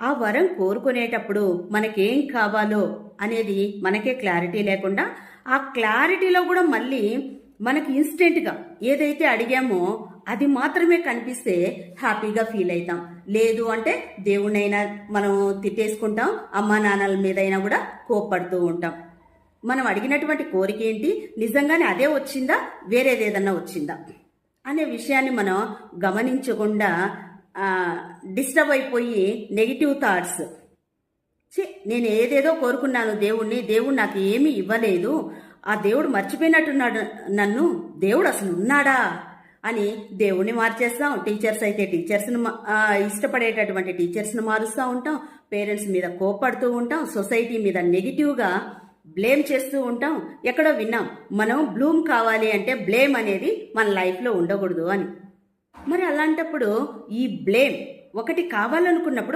ఆ వరం కోరుకునేటప్పుడు మనకేం కావాలో అనేది మనకే క్లారిటీ లేకుండా, ఆ క్లారిటీలో కూడా మళ్ళీ మనకి ఇన్స్టెంట్గా ఏదైతే అడిగామో అది మాత్రమే కనిపిస్తే హ్యాపీగా ఫీల్ అవుతాం. లేదు అంటే దేవుణ్ణైనా మనం తిట్టేసుకుంటాం, అమ్మా నాన్నల మీదైనా కూడా కోప్పడుతూ ఉంటాం. మనం అడిగినటువంటి కోరిక ఏంటి, నిజంగానే అదే వచ్చిందా, వేరేదేదన్నా వచ్చిందా అనే విషయాన్ని మనం గమనించకుండా డిస్టర్బ్ అయిపోయి నెగిటివ్ థాట్స్, నేను ఏదేదో కోరుకున్నాను దేవుడు నాకు ఏమీ ఇవ్వలేదు, ఆ దేవుడు మర్చిపోయినట్టున్నాడు నన్ను, దేవుడు అసలు ఉన్నాడా అని దేవుణ్ణి మార్చేస్తాం. టీచర్స్ అయితే టీచర్స్ని ఇష్టపడేటటువంటి టీచర్స్ని మారుస్తూ ఉంటాం, పేరెంట్స్ మీద కోపడుతూ ఉంటాం, సొసైటీ మీద నెగిటివ్గా బ్లేమ్ చేస్తూ ఉంటాం. ఎక్కడో విన్నాం, మనం బ్లూమ్ కావాలి అంటే బ్లేమ్ అనేది మన లైఫ్లో ఉండకూడదు అని. మరి అలాంటప్పుడు ఈ బ్లేమ్ ఒకటి కావాలనుకున్నప్పుడు